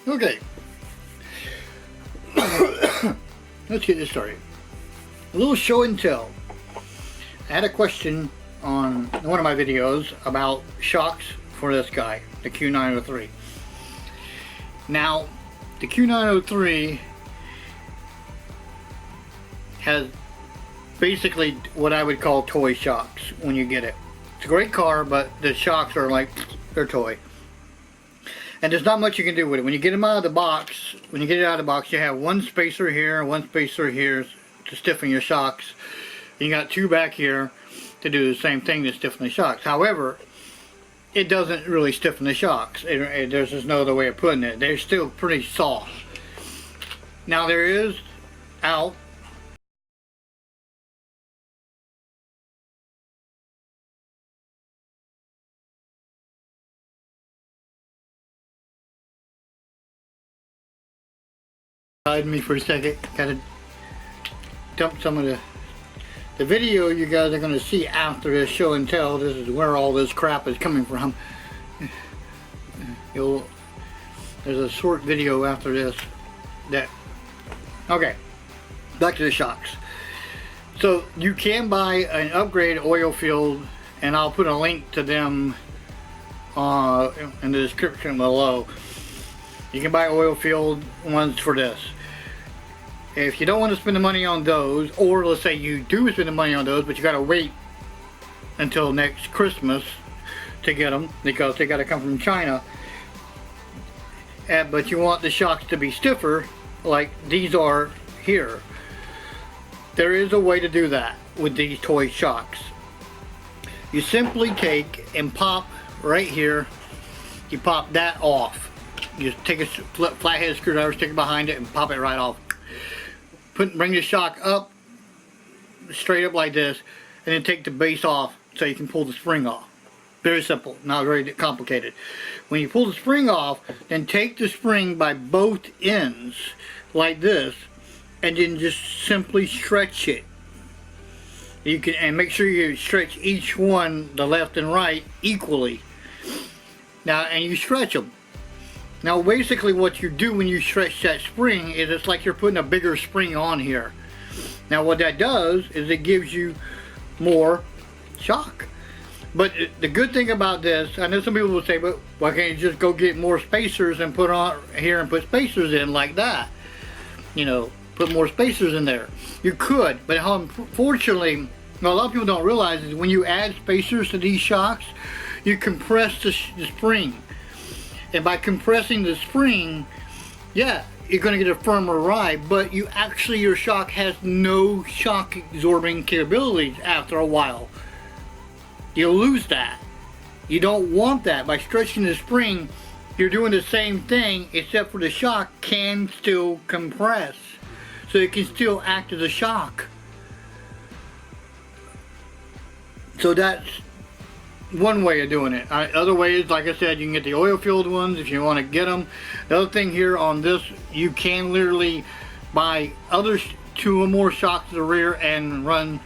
Okay. Let's get this started. A little show and tell. I had a question on one of my videos about shocks for this guy, the Q903. Now, the Q903 has basically what I would call toy shocks when you get it. It's a great car, but the shocks are like, they're toy. And there's not much you can do with it. When you get them out of the box, you have one spacer here, one spacer here to stiffen your shocks. You got two back here to do the same thing to stiffen the shocks. However, it doesn't really stiffen the shocks. There's just no other way of putting it. They're still pretty soft. Now there is out me for a second. Gotta dump some of the video you guys are going to see after this show and tell. This is where all this crap is coming from. There's a short video after this. Okay, back to the shocks. So you can buy an upgrade oil field, and I'll put a link to them in the description below. You can buy oil field ones for this. If you don't want to spend the money on those, or let's say you do spend the money on those, but you got to wait until next Christmas to get them because they got to come from China. But you want the shocks to be stiffer, like these are here. There is a way to do that with these toy shocks. You simply take and pop right here. You pop that off. You just take a flathead screwdriver, stick it behind it, and pop it right off. Bring the shock up, straight up like this, and then take the base off so you can pull the spring off. Very simple, not very complicated. When you pull the spring off, then take the spring by both ends like this, and then just simply stretch it. You can, and make sure you stretch each one, the left and right, equally. Now, and you stretch them. Now basically what you do when you stretch that spring is it's like you're putting a bigger spring on here. Now what that does is it gives you more shock. But the good thing about this, I know some people will say, but why can't you just go get more spacers and put on here and put spacers in like that? You know, put more spacers in there. You could, but unfortunately, what a lot of people don't realize is when you add spacers to these shocks, you compress the spring. And by compressing the spring, yeah, you're going to get a firmer ride, but you actually, your shock has no shock absorbing capabilities after a while. You'll lose that. You don't want that. By stretching the spring, you're doing the same thing, except for the shock can still compress. So it can still act as a shock. So that's one way of doing it. Other ways, like I said, you can get the oil filled ones if you want to get them. The other thing here on this, you can literally buy other 2 or more shocks to the rear and run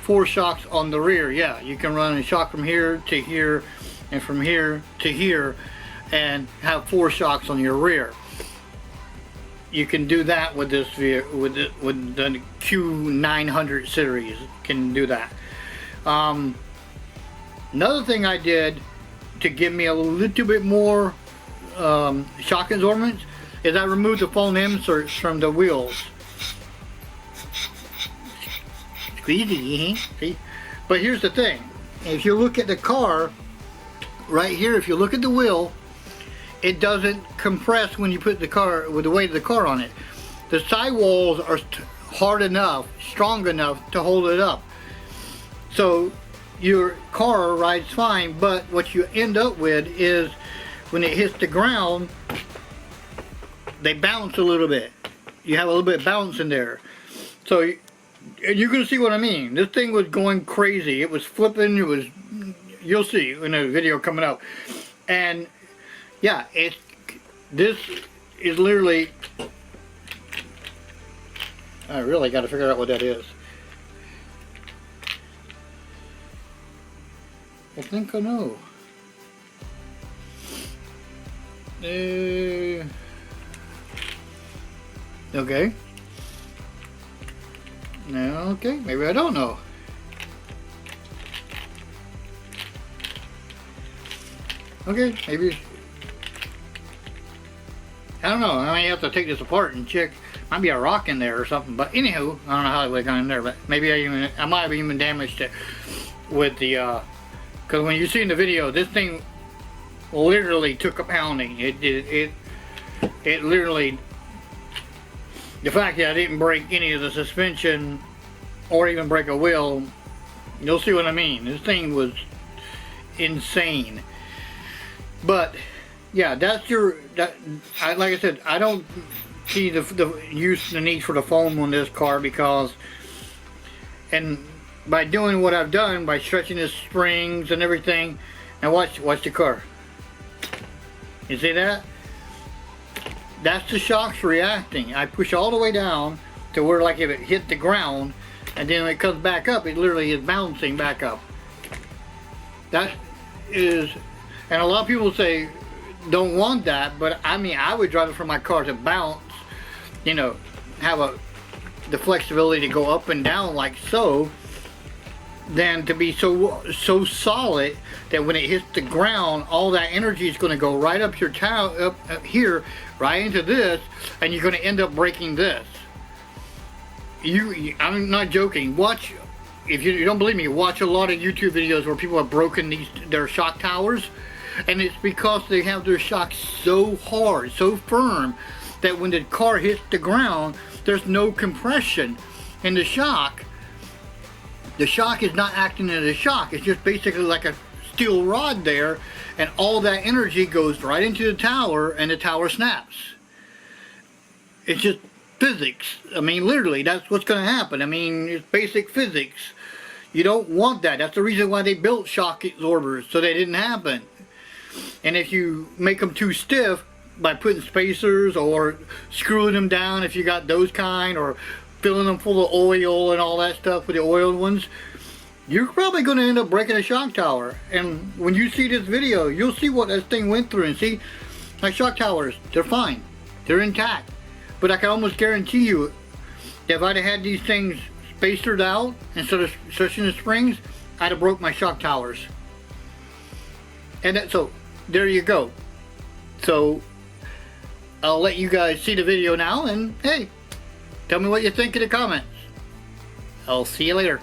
4 shocks on the rear. Yeah, you can run a shock from here to here and from here to here and have 4 shocks on your rear. You can do that with this vehicle, with the Q900 series. You can do that. Another thing I did to give me a little bit more shock absorbance is I removed the foam inserts from the wheels. Squeezy, see? But here's the thing. If you look at the car, right here, if you look at the wheel, it doesn't compress when you put the car, with the weight of the car on it. The sidewalls are hard enough, strong enough to hold it up. So your car rides fine, but what you end up with is when it hits the ground, they bounce a little bit. You have a little bit of bounce in there. So you're going to see what I mean. This thing was going crazy. It was flipping. It was, you'll see in the video coming up. And yeah, this is literally, I really got to figure out what that is. I think I know. Okay. No, okay, maybe I don't know. Okay, maybe. I don't know. I might have to take this apart and check. Might be a rock in there or something. But anywho, I don't know how it would got in there. But maybe I might have even damaged it with the. Because when you see in the video, this thing literally took a pounding. It literally. The fact that I didn't break any of the suspension or even break a wheel, you'll see what I mean. This thing was insane. But yeah, that's your. Like I said, I don't see the need for the foam on this car because, and by doing what I've done by stretching the springs and everything, now watch the car. You see that? That's the shocks reacting. I push all the way down to where, like, if it hit the ground, and then when it comes back up, it literally is bouncing back up. That is, and a lot of people say don't want that, but I mean, I would drive it for my car to bounce, you know, have the flexibility to go up and down like so, than to be so solid that when it hits the ground, all that energy is going to go right up your up here, right into this, and you're going to end up breaking this. I'm not joking. Watch, if you don't believe me, watch a lot of YouTube videos where people have broken their shock towers, and it's because they have their shocks so hard, so firm, that when the car hits the ground, there's no compression in the shock. The shock is not acting as a shock. It's just basically like a steel rod there, and all that energy goes right into the tower, and the tower snaps. It's just physics. I mean, literally, that's what's going to happen. I mean, it's basic physics. You don't want that. That's the reason why they built shock absorbers, so they didn't happen. And if you make them too stiff by putting spacers or screwing them down, if you got those kind, or filling them full of oil and all that stuff with the oiled ones, you're probably going to end up breaking a shock tower. And when you see this video, you'll see what this thing went through. And see, my shock towers, they're fine. They're intact. But I can almost guarantee you, if I'd have had these things spacered out instead of stretching the springs, I'd have broke my shock towers. And so, there you go. So, I'll let you guys see the video now, and hey, tell me what you think in the comments. I'll see you later.